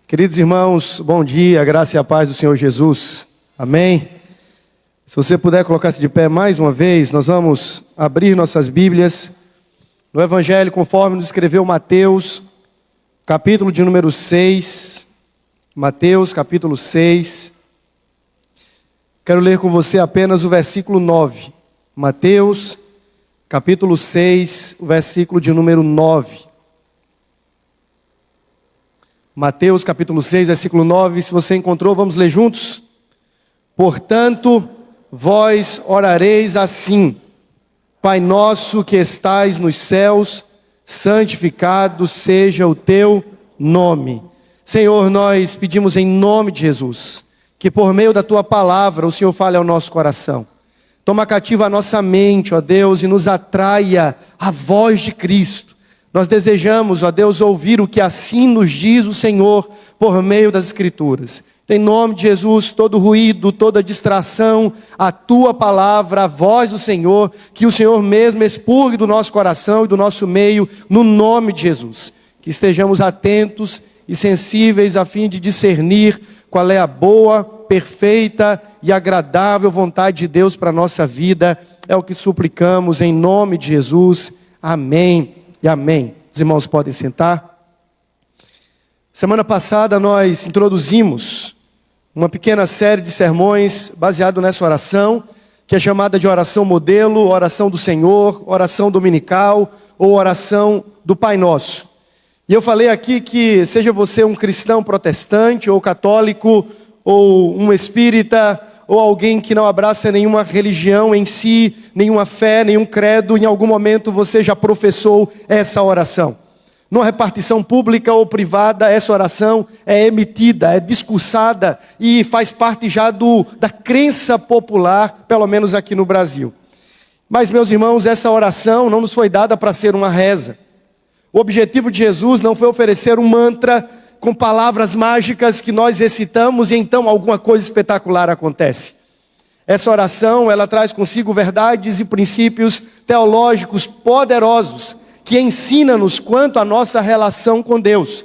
Queridos irmãos, bom dia, a graça e a paz do Senhor Jesus. Amém? Se você puder colocar-se de pé mais uma vez, nós vamos abrir nossas Bíblias no Evangelho conforme nos escreveu Mateus, capítulo de número 6. Mateus, capítulo 6. Quero ler com você apenas o versículo 9. Mateus, capítulo 6, o versículo de número 9. Mateus capítulo 6, versículo 9, se você encontrou, vamos ler juntos? Portanto, vós orareis assim: Pai nosso que estais nos céus, santificado seja o teu nome. Senhor, nós pedimos em nome de Jesus, que por meio da tua palavra o Senhor fale ao nosso coração. Toma cativa a nossa mente, ó Deus, e nos atraia a voz de Cristo. Nós desejamos, ó Deus, ouvir o que assim nos diz o Senhor por meio das Escrituras. Em nome de Jesus, todo ruído, toda distração, a Tua palavra, a voz do Senhor, que o Senhor mesmo expurgue do nosso coração e do nosso meio, no nome de Jesus. Que estejamos atentos e sensíveis a fim de discernir qual é a boa, perfeita e agradável vontade de Deus para a nossa vida. É o que suplicamos em nome de Jesus. Amém. E amém. Os irmãos podem sentar. Semana passada nós introduzimos uma pequena série de sermões baseado nessa oração, que é chamada de oração modelo, oração do Senhor, oração dominical ou oração do Pai Nosso. E eu falei aqui que seja você um cristão protestante ou católico ou um espírita ou alguém que não abraça nenhuma religião em si, nenhuma fé, nenhum credo, em algum momento você já professou essa oração. Numa repartição pública ou privada, essa oração é emitida, é discursada e faz parte já da crença popular, pelo menos aqui no Brasil. Mas, meus irmãos, essa oração não nos foi dada para ser uma reza. O objetivo de Jesus não foi oferecer um mantra com palavras mágicas que nós recitamos e então alguma coisa espetacular acontece. Essa oração, ela traz consigo verdades e princípios teológicos poderosos que ensinam-nos quanto à nossa relação com Deus.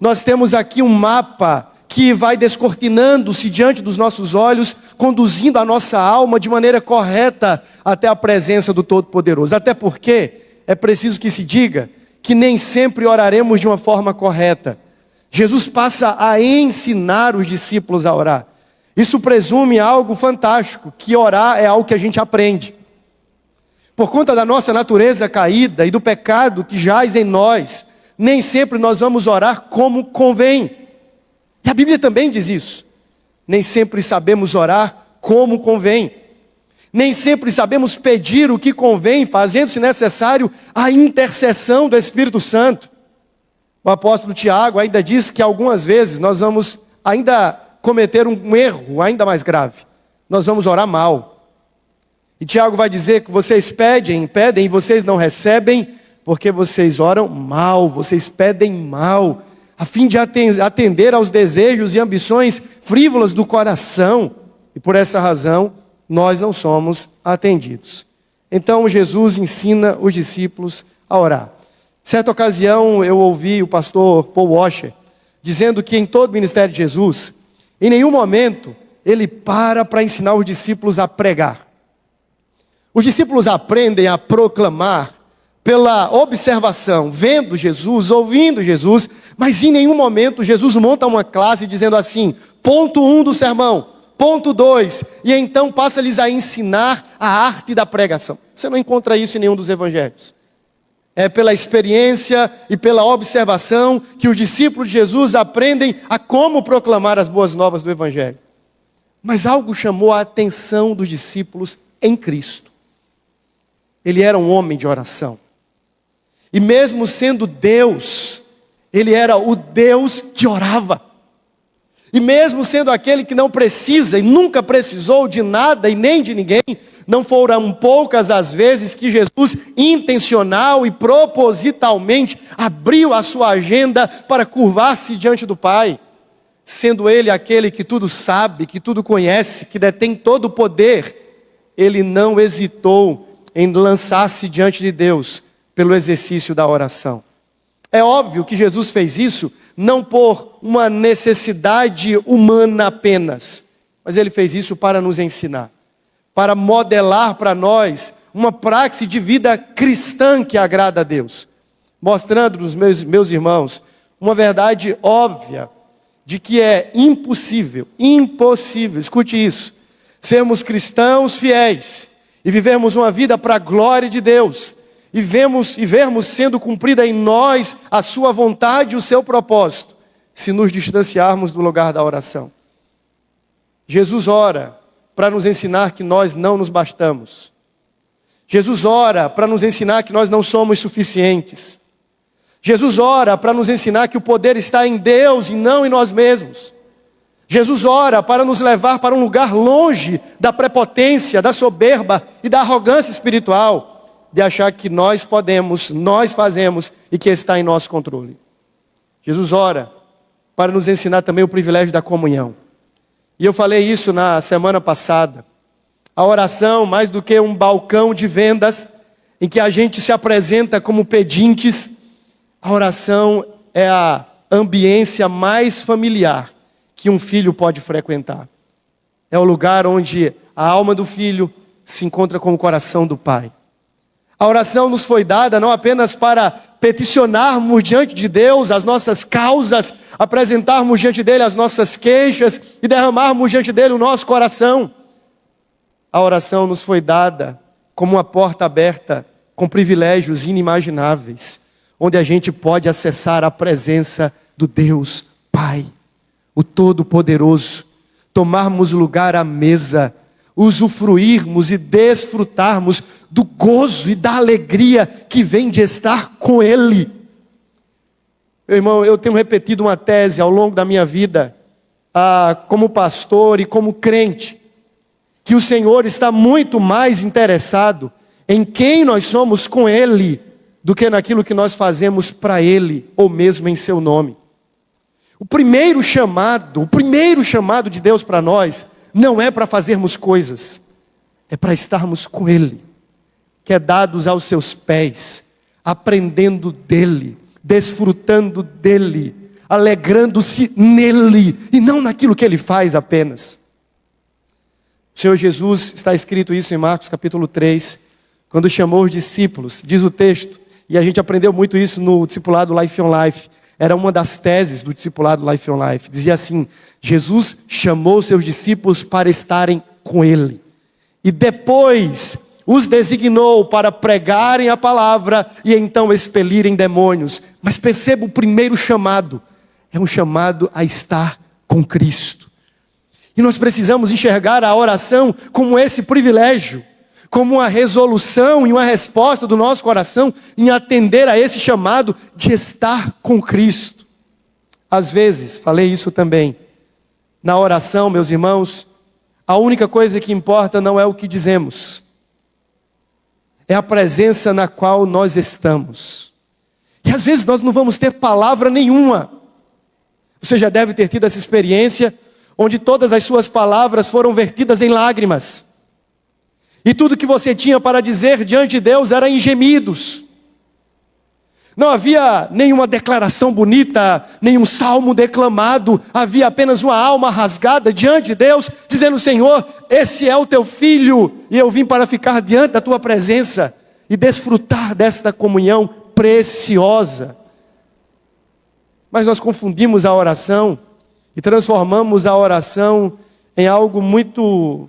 Nós temos aqui um mapa que vai descortinando-se diante dos nossos olhos, conduzindo a nossa alma de maneira correta até a presença do Todo-Poderoso. Até porque é preciso que se diga que nem sempre oraremos de uma forma correta. Jesus passa a ensinar os discípulos a orar. Isso presume algo fantástico, que orar é algo que a gente aprende. Por conta da nossa natureza caída e do pecado que jaz em nós, nem sempre nós vamos orar como convém. E a Bíblia também diz isso. Nem sempre sabemos orar como convém. Nem sempre sabemos pedir o que convém, fazendo-se necessário a intercessão do Espírito Santo. O apóstolo Tiago ainda diz que algumas vezes nós vamos ainda cometer um erro ainda mais grave. Nós vamos orar mal. E Tiago vai dizer que vocês pedem e vocês não recebem, porque vocês oram mal, vocês pedem mal, a fim de atender aos desejos e ambições frívolas do coração. E por essa razão, nós não somos atendidos. Então Jesus ensina os discípulos a orar. Certa ocasião eu ouvi o pastor Paul Washer dizendo que em todo o ministério de Jesus, em nenhum momento ele para ensinar os discípulos a pregar. Os discípulos aprendem a proclamar pela observação, vendo Jesus, ouvindo Jesus, mas em nenhum momento Jesus monta uma classe dizendo assim: ponto 1 do sermão, ponto 2, e então passa-lhes a ensinar a arte da pregação. Você não encontra isso em nenhum dos evangelhos. É pela experiência e pela observação que os discípulos de Jesus aprendem a como proclamar as boas novas do Evangelho. Mas algo chamou a atenção dos discípulos em Cristo. Ele era um homem de oração. E mesmo sendo Deus, ele era o Deus que orava. E mesmo sendo aquele que não precisa e nunca precisou de nada e nem de ninguém, não foram poucas as vezes que Jesus intencional e propositalmente abriu a sua agenda para curvar-se diante do Pai. Sendo Ele aquele que tudo sabe, que tudo conhece, que detém todo o poder, Ele não hesitou em lançar-se diante de Deus pelo exercício da oração. É óbvio que Jesus fez isso não por uma necessidade humana apenas, mas Ele fez isso para nos ensinar, para modelar para nós uma prática de vida cristã que agrada a Deus, mostrando-nos, meus irmãos, uma verdade óbvia de que é impossível, escute isso, sermos cristãos fiéis e vivermos uma vida para a glória de Deus, e vermos sendo cumprida em nós a sua vontade e o seu propósito, se nos distanciarmos do lugar da oração. Jesus ora para nos ensinar que nós não nos bastamos. Jesus ora para nos ensinar que nós não somos suficientes. Jesus ora para nos ensinar que o poder está em Deus e não em nós mesmos. Jesus ora para nos levar para um lugar longe da prepotência, da soberba e da arrogância espiritual, de achar que nós podemos, nós fazemos e que está em nosso controle. Jesus ora para nos ensinar também o privilégio da comunhão. E eu falei isso na semana passada. A oração, mais do que um balcão de vendas, em que a gente se apresenta como pedintes, a oração é a ambiência mais familiar que um filho pode frequentar. É o lugar onde a alma do filho se encontra com o coração do pai. A oração nos foi dada não apenas para peticionarmos diante de Deus as nossas causas, apresentarmos diante dele as nossas queixas e derramarmos diante dele o nosso coração. A oração nos foi dada como uma porta aberta com privilégios inimagináveis, onde a gente pode acessar a presença do Deus Pai, o Todo-Poderoso, tomarmos lugar à mesa, usufruirmos e desfrutarmos do gozo e da alegria que vem de estar com Ele. Meu irmão, eu tenho repetido uma tese ao longo da minha vida, como pastor e como crente, que o Senhor está muito mais interessado em quem nós somos com Ele, do que naquilo que nós fazemos para Ele, ou mesmo em seu nome. O primeiro chamado de Deus para nós, não é para fazermos coisas, é para estarmos com Ele, quedados aos seus pés, aprendendo dEle, desfrutando dEle, alegrando-se nele, e não naquilo que Ele faz apenas. O Senhor Jesus, está escrito isso em Marcos capítulo 3, quando chamou os discípulos, diz o texto, e a gente aprendeu muito isso no discipulado Life on Life, era uma das teses do discipulado Life on Life, dizia assim: Jesus chamou seus discípulos para estarem com Ele, e depois os designou para pregarem a palavra e então expelirem demônios. Mas perceba, o primeiro chamado é um chamado a estar com Cristo. E nós precisamos enxergar a oração como esse privilégio, como uma resolução e uma resposta do nosso coração em atender a esse chamado de estar com Cristo. Às vezes, falei isso também, na oração, meus irmãos, a única coisa que importa não é o que dizemos, é a presença na qual nós estamos. E às vezes nós não vamos ter palavra nenhuma. Você já deve ter tido essa experiência, onde todas as suas palavras foram vertidas em lágrimas. E tudo que você tinha para dizer diante de Deus era em gemidos. Não havia nenhuma declaração bonita, nenhum salmo declamado. Havia apenas uma alma rasgada diante de Deus, dizendo: Senhor, esse é o teu filho, e eu vim para ficar diante da tua presença e desfrutar desta comunhão preciosa. Mas nós confundimos a oração e transformamos a oração em algo muito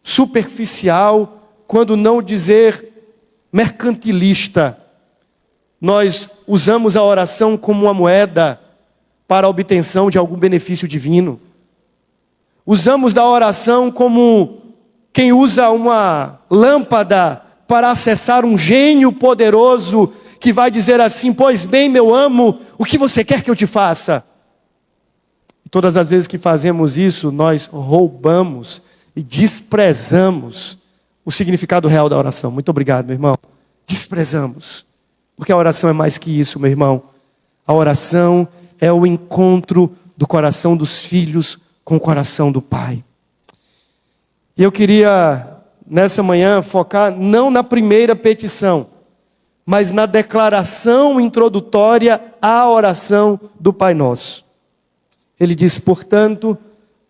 superficial, quando não dizer mercantilista. Nós usamos a oração como uma moeda para a obtenção de algum benefício divino. Usamos da oração como quem usa uma lâmpada para acessar um gênio poderoso que vai dizer assim: pois bem, meu amo, o que você quer que eu te faça? E todas as vezes que fazemos isso, nós roubamos e desprezamos o significado real da oração. Muito obrigado, meu irmão. Desprezamos. Porque a oração é mais que isso, meu irmão. A oração é o encontro do coração dos filhos com o coração do Pai. E eu queria, nessa manhã, focar não na primeira petição, mas na declaração introdutória à oração do Pai Nosso. Ele diz, portanto,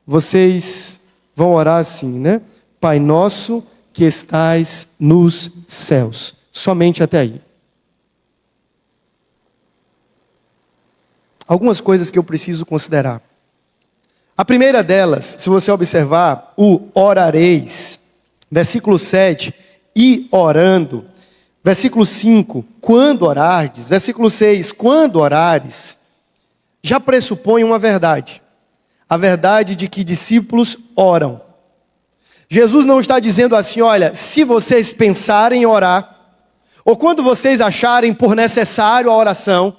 vocês vão orar assim, né? Pai Nosso que estais nos céus. Somente até aí. Algumas coisas que eu preciso considerar. A primeira delas, se você observar, o orareis, versículo 7, e orando, versículo 5, quando orardes, versículo 6, quando orares, já pressupõe uma verdade. A verdade de que discípulos oram. Jesus não está dizendo assim, olha, se vocês pensarem em orar, ou quando vocês acharem por necessário a oração,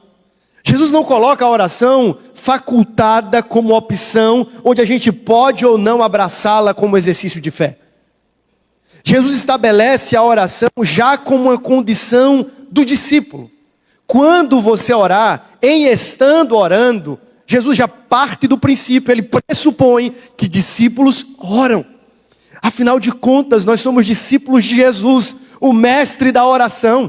Jesus não coloca a oração facultada como opção, onde a gente pode ou não abraçá-la como exercício de fé. Jesus estabelece a oração já como uma condição do discípulo. Quando você orar, em estando orando, Jesus já parte do princípio, ele pressupõe que discípulos oram. Afinal de contas, nós somos discípulos de Jesus, o mestre da oração.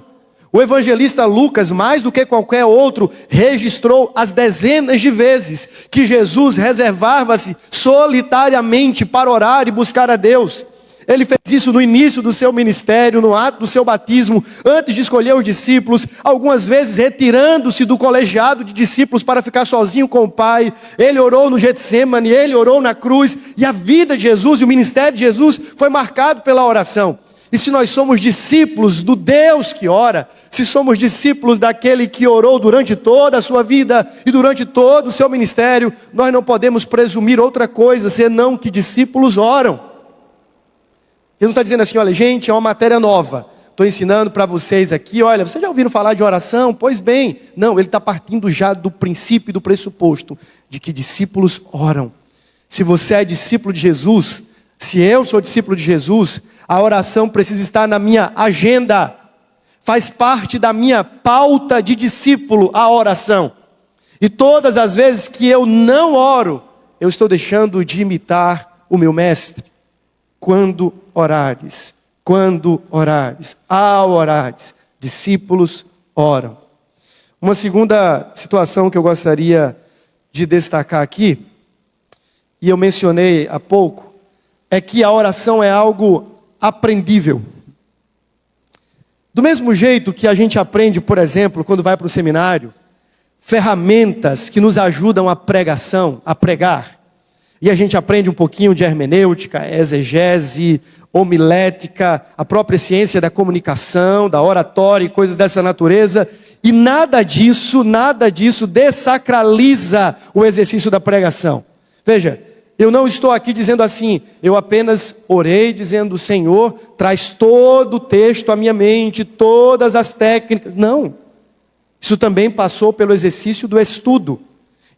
O evangelista Lucas, mais do que qualquer outro, registrou as dezenas de vezes que Jesus reservava-se solitariamente para orar e buscar a Deus. Ele fez isso no início do seu ministério, no ato do seu batismo, antes de escolher os discípulos, algumas vezes retirando-se do colegiado de discípulos para ficar sozinho com o Pai. Ele orou no Getsêmani, ele orou na cruz, e a vida de Jesus e o ministério de Jesus foi marcado pela oração. E se nós somos discípulos do Deus que ora, se somos discípulos daquele que orou durante toda a sua vida e durante todo o seu ministério, nós não podemos presumir outra coisa, senão que discípulos oram. Ele não está dizendo assim, olha gente, é uma matéria nova, estou ensinando para vocês aqui, olha, vocês já ouviram falar de oração? Pois bem, não, ele está partindo já do princípio e do pressuposto, de que discípulos oram. Se você é discípulo de Jesus, se eu sou discípulo de Jesus, a oração precisa estar na minha agenda, faz parte da minha pauta de discípulo a oração. E todas as vezes que eu não oro, eu estou deixando de imitar o meu mestre. Quando orares, ao orares, discípulos oram. Uma segunda situação que eu gostaria de destacar aqui, e eu mencionei há pouco, é que a oração é algo aprendível. Do mesmo jeito que a gente aprende, por exemplo, quando vai para o seminário, ferramentas que nos ajudam a pregação, a pregar. E a gente aprende um pouquinho de hermenêutica, exegese, homilética, a própria ciência da comunicação, da oratória e coisas dessa natureza. E nada disso desacraliza o exercício da pregação. Veja, eu não estou aqui dizendo assim, eu apenas orei dizendo, Senhor, traz todo o texto à minha mente, todas as técnicas. Não, isso também passou pelo exercício do estudo.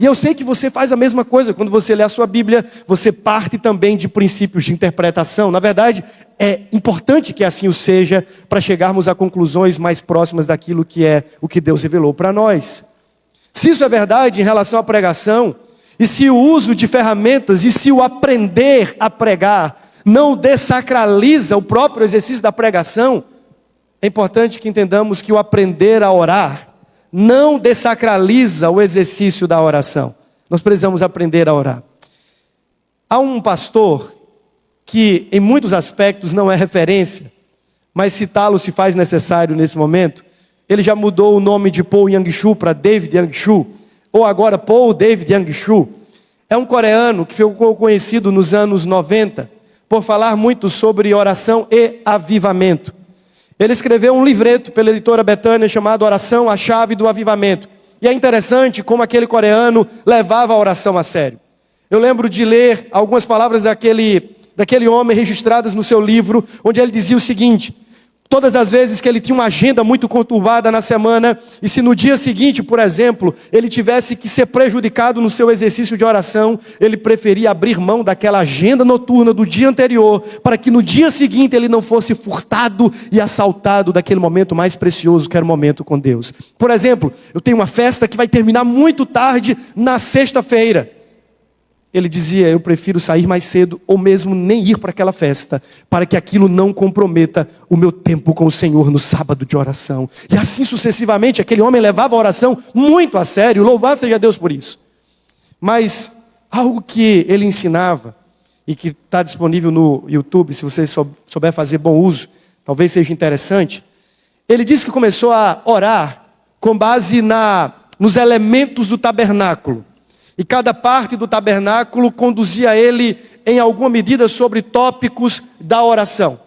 E eu sei que você faz a mesma coisa, quando você lê a sua Bíblia, você parte também de princípios de interpretação. Na verdade, é importante que assim o seja, para chegarmos a conclusões mais próximas daquilo que é o que Deus revelou para nós. Se isso é verdade em relação à pregação, e se o uso de ferramentas, e se o aprender a pregar, não desacraliza o próprio exercício da pregação, é importante que entendamos que o aprender a orar, não desacraliza o exercício da oração. Nós precisamos aprender a orar. Há um pastor que em muitos aspectos não é referência, mas citá-lo se faz necessário nesse momento. Ele já mudou o nome de Paul Yang-Shu para David Yang-Shu, ou agora Paul David Yang-Shu. É um coreano que ficou conhecido nos anos 90 por falar muito sobre oração e avivamento. Ele escreveu um livreto pela editora Betânia chamado Oração, a Chave do Avivamento. E é interessante como aquele coreano levava a oração a sério. Eu lembro de ler algumas palavras daquele homem registradas no seu livro, onde ele dizia o seguinte: todas as vezes que ele tinha uma agenda muito conturbada na semana, e se no dia seguinte, por exemplo, ele tivesse que ser prejudicado no seu exercício de oração, ele preferia abrir mão daquela agenda noturna do dia anterior, para que no dia seguinte ele não fosse furtado e assaltado daquele momento mais precioso, que era o momento com Deus. Por exemplo, eu tenho uma festa que vai terminar muito tarde na sexta-feira. Ele dizia: eu prefiro sair mais cedo ou mesmo nem ir para aquela festa, para que aquilo não comprometa o meu tempo com o Senhor no sábado de oração. E assim sucessivamente, aquele homem levava a oração muito a sério, louvado seja Deus por isso. Mas algo que ele ensinava, e que está disponível no YouTube, se você souber fazer bom uso, talvez seja interessante. Ele disse que começou a orar com base nos elementos do tabernáculo. E cada parte do tabernáculo conduzia ele, em alguma medida, sobre tópicos da oração.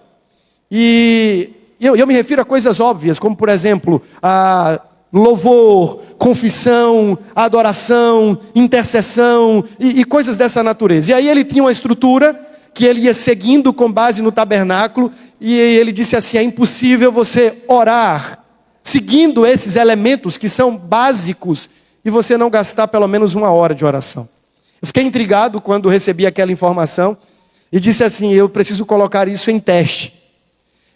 E eu me refiro a coisas óbvias, como por exemplo, a louvor, confissão, adoração, intercessão e coisas dessa natureza. E aí ele tinha uma estrutura que ele ia seguindo com base no tabernáculo. E ele disse assim: é impossível você orar seguindo esses elementos que são básicos e você não gastar pelo menos 1 hora de oração. Eu fiquei intrigado quando recebi aquela informação e disse assim: eu preciso colocar isso em teste.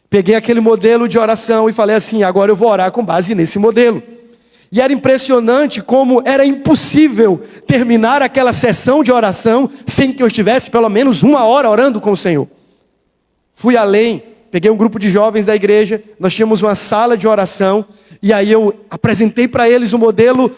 Peguei aquele modelo de oração e falei assim: agora eu vou orar com base nesse modelo. E era impressionante como era impossível terminar aquela sessão de oração sem que eu estivesse pelo menos 1 hora orando com o Senhor. Fui além, peguei um grupo de jovens da igreja, nós tínhamos uma sala de oração, e aí eu apresentei para eles o modelo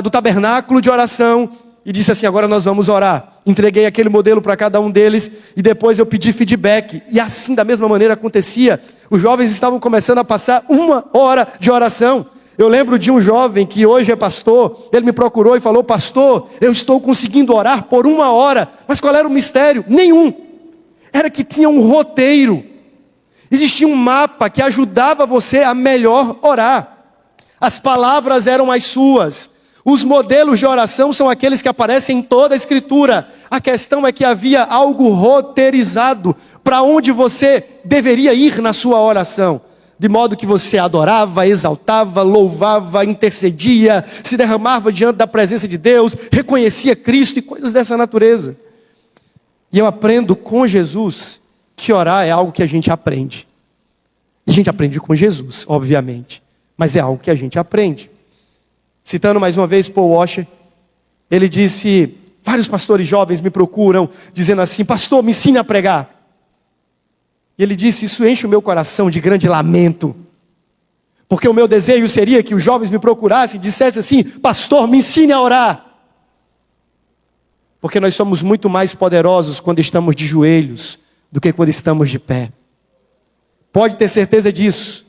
do tabernáculo de oração, e disse assim: agora nós vamos orar. Entreguei aquele modelo para cada um deles, e depois eu pedi feedback, e assim da mesma maneira acontecia. Os jovens estavam começando a passar 1 hora de oração. Eu lembro de um jovem que hoje é pastor, ele me procurou e falou: pastor, eu estou conseguindo orar por 1 hora, mas qual era o mistério? Nenhum. Era que tinha um roteiro, existia um mapa que ajudava você a melhor orar. As palavras eram as suas. Os modelos de oração são aqueles que aparecem em toda a Escritura. A questão é que havia algo roteirizado para onde você deveria ir na sua oração. De modo que você adorava, exaltava, louvava, intercedia, se derramava diante da presença de Deus, reconhecia Cristo e coisas dessa natureza. E eu aprendo com Jesus que orar é algo que a gente aprende. E a gente aprende com Jesus, obviamente. Mas é algo que a gente aprende. Citando mais uma vez Paul Washer, ele disse: vários pastores jovens me procuram, dizendo assim: pastor, me ensine a pregar. E ele disse: isso enche o meu coração de grande lamento. Porque o meu desejo seria que os jovens me procurassem e dissessem assim: pastor, me ensine a orar. Porque nós somos muito mais poderosos quando estamos de joelhos do que quando estamos de pé. Pode ter certeza disso.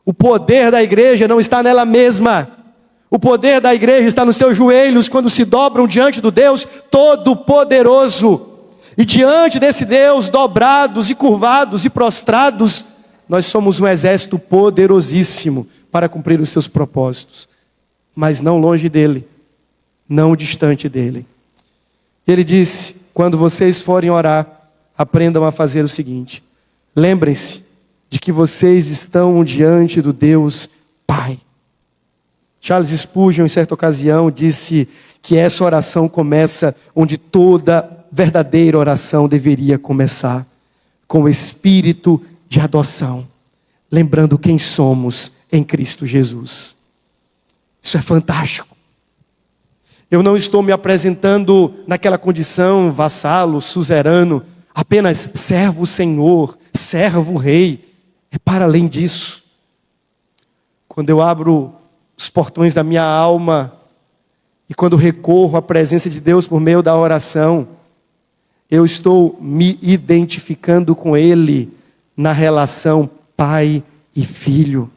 O poder da igreja não está nela mesma. O poder da igreja está nos seus joelhos quando se dobram diante do Deus Todo-Poderoso. E diante desse Deus, dobrados e curvados e prostrados, nós somos um exército poderosíssimo para cumprir os seus propósitos. Mas não longe dele, não distante dele. Ele disse: quando vocês forem orar, aprendam a fazer o seguinte: lembrem-se de que vocês estão diante do Deus Pai. Charles Spurgeon, em certa ocasião, disse que essa oração começa onde toda verdadeira oração deveria começar, com o espírito de adoção, lembrando quem somos em Cristo Jesus. Isso é fantástico. Eu não estou me apresentando naquela condição vassalo, suzerano, apenas servo Senhor, servo Rei. É para além disso. Quando eu abro os portões da minha alma e quando recorro à presença de Deus por meio da oração, eu estou me identificando com Ele na relação pai e filho.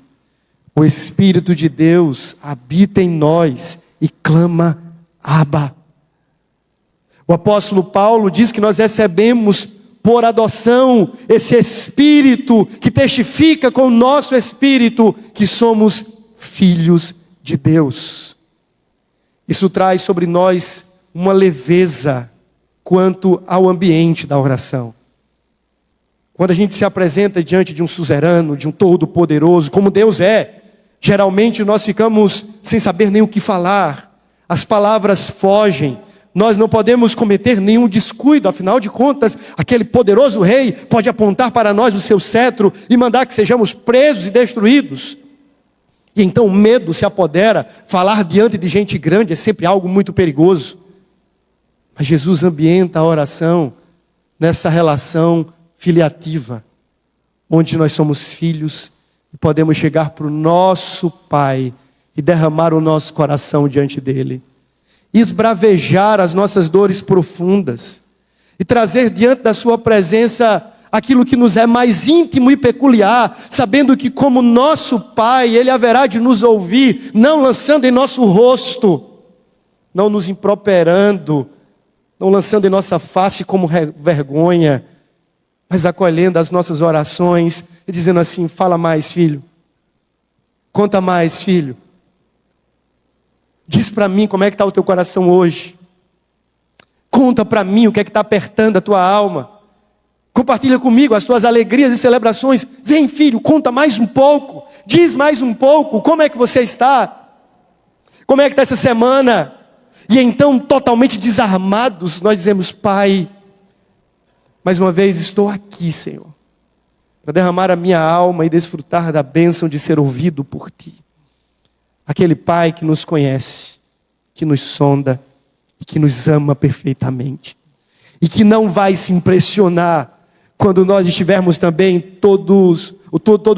O Espírito de Deus habita em nós e clama: Abba. O apóstolo Paulo diz que nós recebemos por adoção esse Espírito que testifica com o nosso Espírito que somos filhos de Deus. Isso traz sobre nós uma leveza quanto ao ambiente da oração. Quando a gente se apresenta diante de um suzerano, de um todo-poderoso, como Deus é, geralmente nós ficamos sem saber nem o que falar. As palavras fogem. Nós não podemos cometer nenhum descuido, afinal de contas, aquele poderoso rei pode apontar para nós o seu cetro e mandar que sejamos presos e destruídos. E então o medo se apodera. Falar diante de gente grande é sempre algo muito perigoso. Mas Mas Jesus ambienta a oração nessa relação filiativa, onde nós somos filhos e podemos chegar para o nosso Pai e derramar o nosso coração diante dele, esbravejar as nossas dores profundas e trazer diante da sua presença aquilo que nos é mais íntimo e peculiar, sabendo que como nosso Pai, ele haverá de nos ouvir, não lançando em nosso rosto, não nos improperando, não lançando em nossa face como vergonha, mas acolhendo as nossas orações e dizendo assim: fala mais, filho. Conta mais, filho. Diz para mim como é que está o teu coração hoje. Conta para mim o que é que está apertando a tua alma. Compartilha comigo as tuas alegrias e celebrações. Vem, filho, conta mais um pouco. Diz mais um pouco. Como é que você está? Como é que está essa semana? E então, totalmente desarmados, nós dizemos: Pai, mais uma vez estou aqui, Senhor, para derramar a minha alma e desfrutar da bênção de ser ouvido por Ti. Aquele Pai que nos conhece, que nos sonda e que nos ama perfeitamente. E que não vai se impressionar quando nós estivermos também todos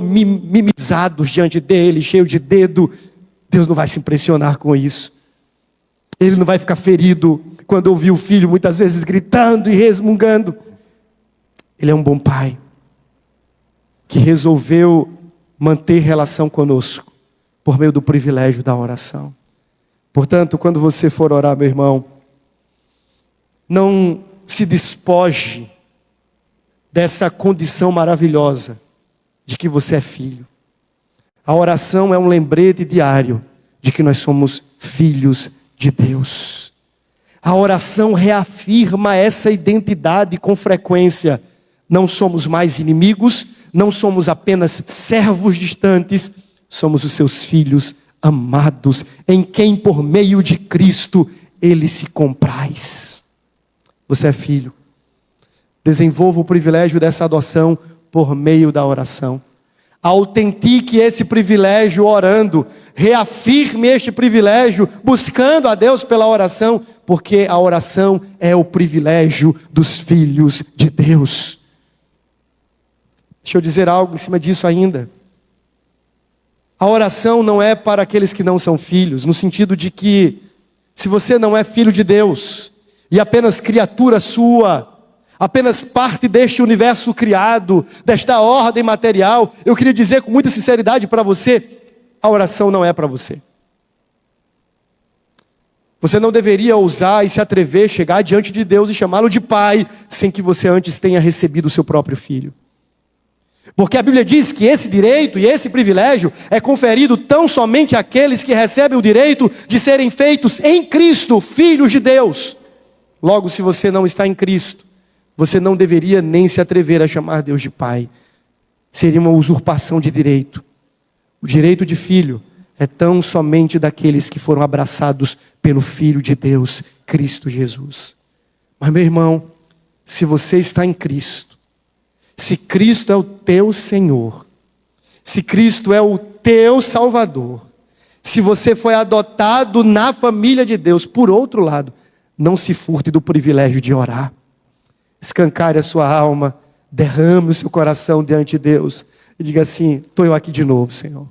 mimizados diante dele, cheio de dedo. Deus não vai se impressionar com isso. Ele não vai ficar ferido quando ouvir o filho muitas vezes gritando e resmungando. Ele é um bom pai que resolveu manter relação conosco por meio do privilégio da oração. Portanto, quando você for orar, meu irmão, não se despoje dessa condição maravilhosa de que você é filho. A oração é um lembrete diário de que nós somos filhos de Deus. A oração reafirma essa identidade com frequência. Não somos mais inimigos, não somos apenas servos distantes, somos os seus filhos amados, em quem por meio de Cristo ele se compraz. Você é filho. Desenvolva o privilégio dessa adoção por meio da oração. Autentique esse privilégio orando. Reafirme este privilégio buscando a Deus pela oração, porque a oração é o privilégio dos filhos de Deus. Deixa eu dizer algo em cima disso ainda. A oração não é para aqueles que não são filhos, no sentido de que se você não é filho de Deus e apenas criatura sua, apenas parte deste universo criado, desta ordem material, eu queria dizer com muita sinceridade para você: a oração não é para você. Você não deveria ousar e se atrever, chegar diante de Deus e chamá-lo de pai, sem que você antes tenha recebido o seu próprio filho. Porque a Bíblia diz que esse direito e esse privilégio é conferido tão somente àqueles que recebem o direito de serem feitos em Cristo, filhos de Deus. Logo, se você não está em Cristo, você não deveria nem se atrever a chamar Deus de pai. Seria uma usurpação de direito. O direito de filho é tão somente daqueles que foram abraçados pelo Filho de Deus, Cristo Jesus. Mas, meu irmão, se você está em Cristo, se Cristo é o teu Senhor, se Cristo é o teu Salvador, se você foi adotado na família de Deus, por outro lado, não se furte do privilégio de orar. Escancare a sua alma, derrame o seu coração diante de Deus e diga assim: estou eu aqui de novo, Senhor.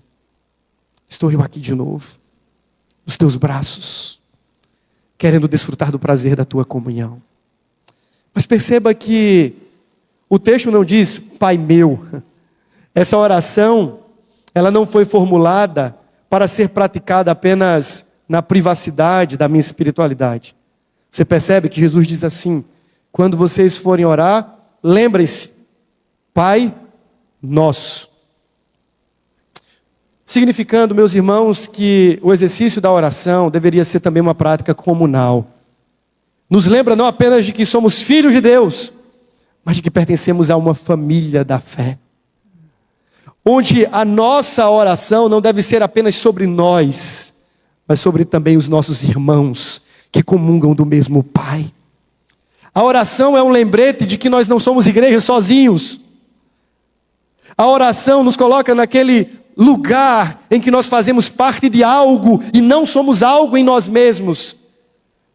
Estou eu aqui de novo, nos teus braços, querendo desfrutar do prazer da tua comunhão. Mas perceba que o texto não diz Pai meu. Essa oração, ela não foi formulada para ser praticada apenas na privacidade da minha espiritualidade. Você percebe que Jesus diz assim: quando vocês forem orar, lembrem-se, Pai nosso. Significando, meus irmãos, que o exercício da oração deveria ser também uma prática comunal. Nos lembra não apenas de que somos filhos de Deus, mas de que pertencemos a uma família da fé. Onde a nossa oração não deve ser apenas sobre nós, mas sobre também os nossos irmãos que comungam do mesmo Pai. A oração é um lembrete de que nós não somos igreja sozinhos. A oração nos coloca naquele lugar em que nós fazemos parte de algo e não somos algo em nós mesmos.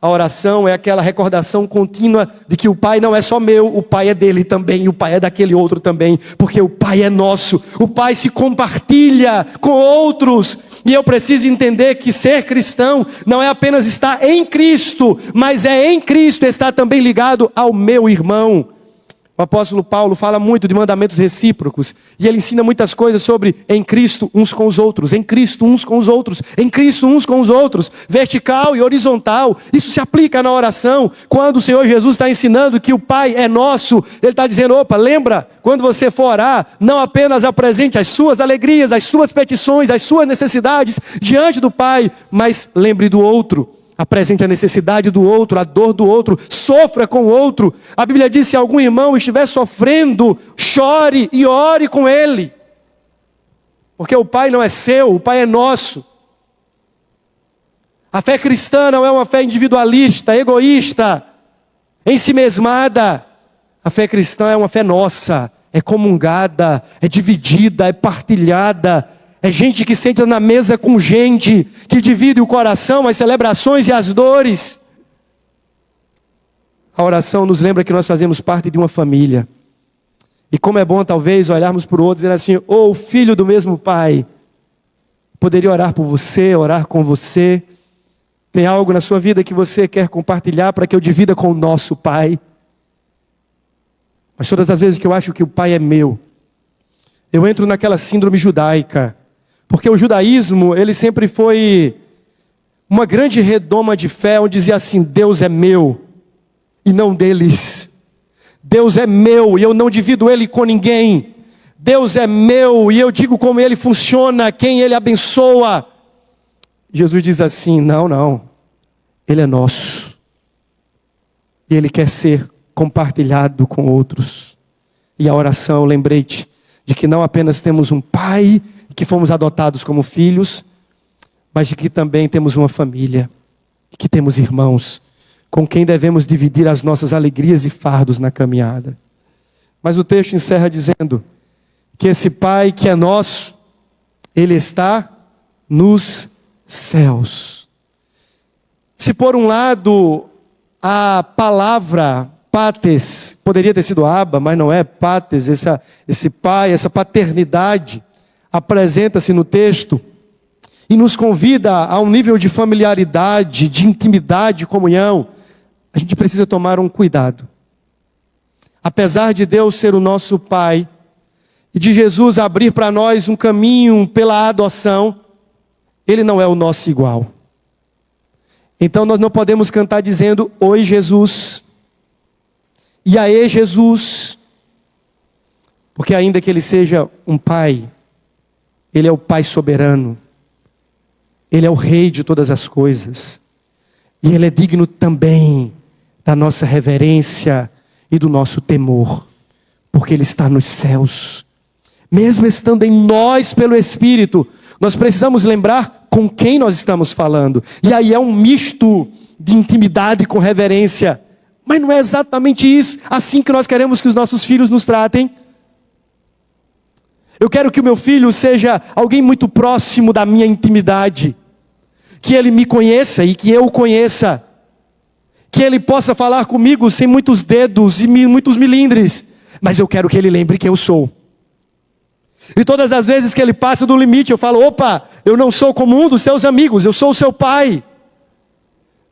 A oração é aquela recordação contínua de que o Pai não é só meu, o Pai é dele também, e o Pai é daquele outro também, porque o Pai é nosso, o Pai se compartilha com outros, e eu preciso entender que ser cristão não é apenas estar em Cristo, mas é em Cristo estar também ligado ao meu irmão. O apóstolo Paulo fala muito de mandamentos recíprocos, e ele ensina muitas coisas sobre em Cristo uns com os outros, em Cristo uns com os outros, em Cristo uns com os outros, vertical e horizontal. Isso se aplica na oração. Quando o Senhor Jesus está ensinando que o Pai é nosso, Ele está dizendo, opa, lembra, quando você for orar, não apenas apresente as suas alegrias, as suas petições, as suas necessidades diante do Pai, mas lembre do outro. Apresente a necessidade do outro, a dor do outro, sofra com o outro. A Bíblia diz, se algum irmão estiver sofrendo, chore e ore com ele. Porque o Pai não é seu, o Pai é nosso. A fé cristã não é uma fé individualista, egoísta, ensimesmada. A fé cristã é uma fé nossa, é comungada, é dividida, é partilhada. É gente que senta na mesa com gente, que divide o coração, as celebrações e as dores. A oração nos lembra que nós fazemos parte de uma família. E como é bom talvez olharmos para o outro e dizer assim, ô filho do mesmo pai, poderia orar por você, orar com você. Tem algo na sua vida que você quer compartilhar para que eu divida com o nosso Pai. Mas todas as vezes que eu acho que o Pai é meu, eu entro naquela síndrome judaica. Porque o judaísmo, ele sempre foi uma grande redoma de fé, onde dizia assim, Deus é meu e não deles. Deus é meu e eu não divido ele com ninguém. Deus é meu e eu digo como ele funciona, quem ele abençoa. Jesus diz assim, não, ele é nosso. E ele quer ser compartilhado com outros. E a oração, lembrei-te, de que não apenas temos um Pai, que fomos adotados como filhos, mas de que também temos uma família, e que temos irmãos, com quem devemos dividir as nossas alegrias e fardos na caminhada. Mas o texto encerra dizendo que esse Pai que é nosso, Ele está nos céus. Se por um lado a palavra pates poderia ter sido Abba, mas não é pates, esse pai, essa paternidade apresenta-se no texto e nos convida a um nível de familiaridade, de intimidade, de comunhão. A gente precisa tomar um cuidado. Apesar de Deus ser o nosso Pai e de Jesus abrir para nós um caminho pela adoção, Ele não é o nosso igual. Então nós não podemos cantar dizendo, oi Jesus, e aí Jesus, porque ainda que Ele seja um Pai, Ele é o Pai soberano, Ele é o Rei de todas as coisas, e Ele é digno também da nossa reverência e do nosso temor, porque Ele está nos céus. Mesmo estando em nós pelo Espírito, nós precisamos lembrar com quem nós estamos falando. E aí é um misto de intimidade com reverência. Mas não é exatamente isso, assim que nós queremos que os nossos filhos nos tratem. Eu quero que o meu filho seja alguém muito próximo da minha intimidade. Que ele me conheça e que eu o conheça. Que ele possa falar comigo sem muitos dedos e muitos milindres. Mas eu quero que ele lembre quem eu sou. E todas as vezes que ele passa do limite, eu falo, opa, eu não sou como um dos seus amigos, eu sou o seu pai.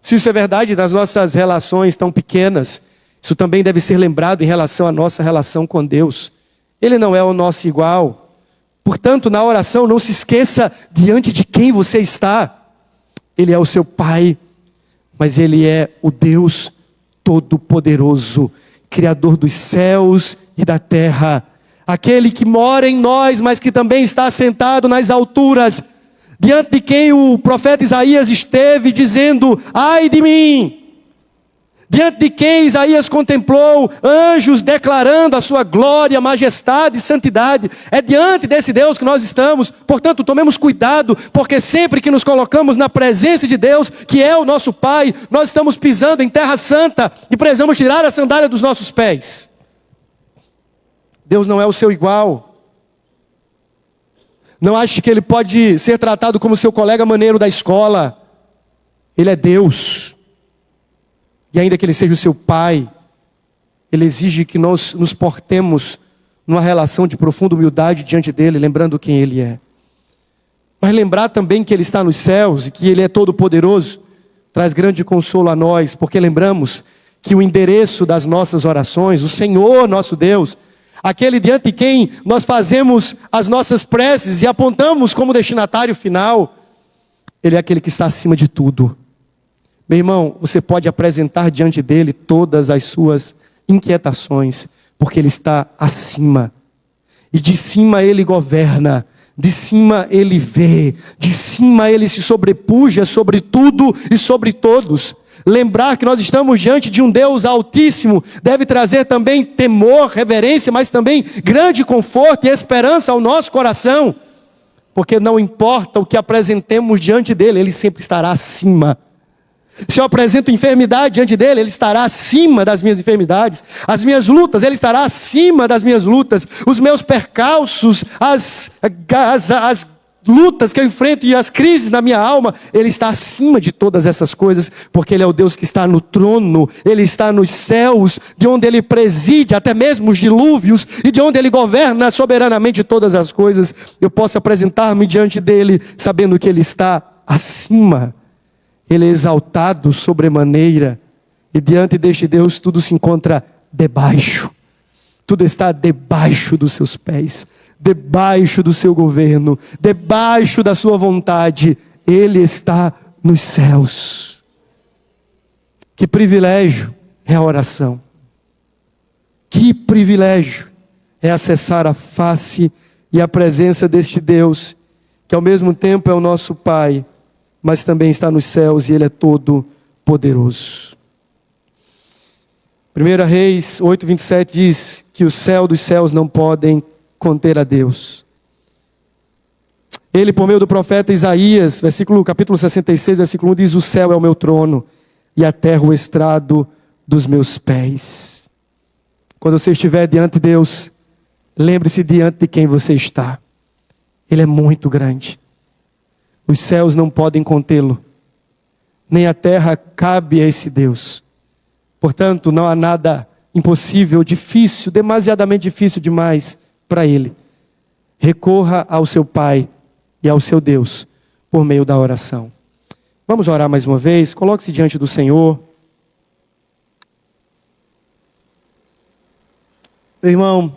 Se isso é verdade nas nossas relações tão pequenas, isso também deve ser lembrado em relação à nossa relação com Deus. Ele não é o nosso igual. Portanto, na oração, não se esqueça diante de quem você está. Ele é o seu Pai, mas Ele é o Deus Todo-Poderoso, Criador dos céus e da terra. Aquele que mora em nós, mas que também está assentado nas alturas, diante de quem o profeta Isaías esteve dizendo, ai de mim. Diante de quem Isaías contemplou anjos declarando a sua glória, majestade e santidade. É diante desse Deus que nós estamos. Portanto, tomemos cuidado, porque sempre que nos colocamos na presença de Deus, que é o nosso Pai, nós estamos pisando em terra santa e precisamos tirar a sandália dos nossos pés. Deus não é o seu igual. Não ache que Ele pode ser tratado como seu colega maneiro da escola. Ele é Deus. E ainda que Ele seja o seu Pai, Ele exige que nós nos portemos numa relação de profunda humildade diante dEle, lembrando quem Ele é. Mas lembrar também que Ele está nos céus e que Ele é todo-poderoso, traz grande consolo a nós, porque lembramos que o endereço das nossas orações, o Senhor nosso Deus, aquele diante de quem nós fazemos as nossas preces e apontamos como destinatário final, Ele é aquele que está acima de tudo. Meu irmão, você pode apresentar diante dEle todas as suas inquietações, porque Ele está acima. E de cima Ele governa, de cima Ele vê, de cima Ele se sobrepuja sobre tudo e sobre todos. Lembrar que nós estamos diante de um Deus altíssimo deve trazer também temor, reverência, mas também grande conforto e esperança ao nosso coração. Porque não importa o que apresentemos diante dEle, Ele sempre estará acima. Se eu apresento enfermidade diante dEle, Ele estará acima das minhas enfermidades. As minhas lutas, Ele estará acima das minhas lutas. Os meus percalços, as lutas que eu enfrento e as crises na minha alma, Ele está acima de todas essas coisas, porque Ele é o Deus que está no trono, Ele está nos céus, de onde Ele preside até mesmo os dilúvios, e de onde Ele governa soberanamente todas as coisas. Eu posso apresentar-me diante dEle, sabendo que Ele está acima. Ele é exaltado sobremaneira, e diante deste Deus tudo se encontra debaixo. Tudo está debaixo dos seus pés, debaixo do seu governo, debaixo da sua vontade. Ele está nos céus. Que privilégio é a oração. Que privilégio é acessar a face e a presença deste Deus, que ao mesmo tempo é o nosso Pai, mas também está nos céus e Ele é todo poderoso. 1 Reis 8:27 diz que o céu dos céus não podem conter a Deus. Ele, por meio do profeta Isaías, capítulo 66, versículo 1, diz: o céu é o meu trono e a terra o estrado dos meus pés. Quando você estiver diante de Deus, lembre-se diante de quem você está. Ele é muito grande. Os céus não podem contê-lo, nem a terra cabe a esse Deus. Portanto, não há nada impossível, difícil, demasiadamente difícil demais para Ele. Recorra ao seu Pai e ao seu Deus por meio da oração. Vamos orar mais uma vez. Coloque-se diante do Senhor. Meu irmão,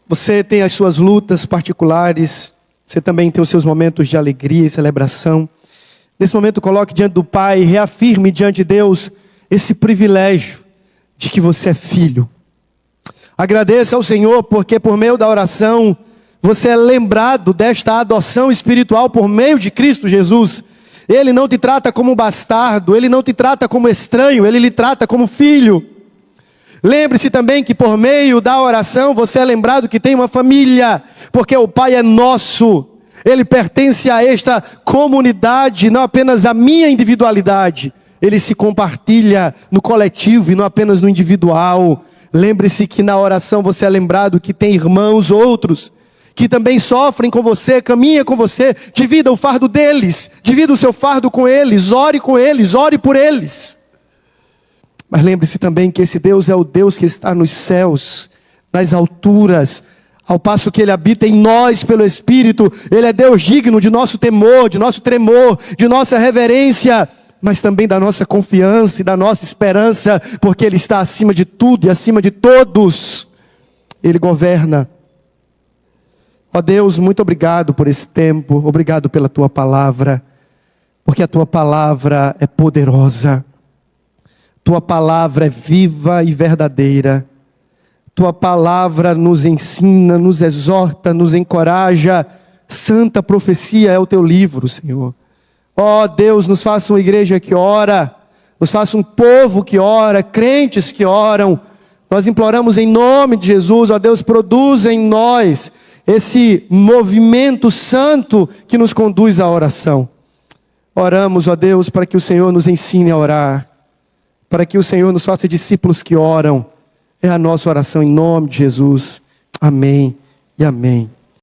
você tem as suas lutas particulares, você também tem os seus momentos de alegria e celebração. Nesse momento, coloque diante do Pai, reafirme diante de Deus esse privilégio de que você é filho. Agradeça ao Senhor, porque por meio da oração, você é lembrado desta adoção espiritual por meio de Cristo Jesus. Ele não te trata como bastardo, Ele não te trata como estranho, Ele lhe trata como filho. Lembre-se também que por meio da oração, você é lembrado que tem uma família, porque o Pai é nosso. Ele pertence a esta comunidade, não apenas a minha individualidade. Ele se compartilha no coletivo e não apenas no individual. Lembre-se que na oração você é lembrado que tem irmãos outros, que também sofrem com você, caminham com você. Divida o fardo deles, divida o seu fardo com eles, ore por eles. Mas lembre-se também que esse Deus é o Deus que está nos céus, nas alturas, ao passo que Ele habita em nós pelo Espírito. Ele é Deus digno de nosso temor, de nosso tremor, de nossa reverência, mas também da nossa confiança e da nossa esperança, porque Ele está acima de tudo e acima de todos. Ele governa. Ó Deus, muito obrigado por esse tempo, obrigado pela Tua palavra, porque a Tua palavra é poderosa, Tua palavra é viva e verdadeira, Tua palavra nos ensina, nos exorta, nos encoraja. Santa profecia é o Teu livro, Senhor. Ó Deus, nos faça uma igreja que ora, nos faça um povo que ora, crentes que oram. Nós imploramos em nome de Jesus, ó Deus, produza em nós esse movimento santo que nos conduz à oração. Oramos, ó Deus, para que o Senhor nos ensine a orar, para que o Senhor nos faça discípulos que oram. É a nossa oração em nome de Jesus. Amém e amém.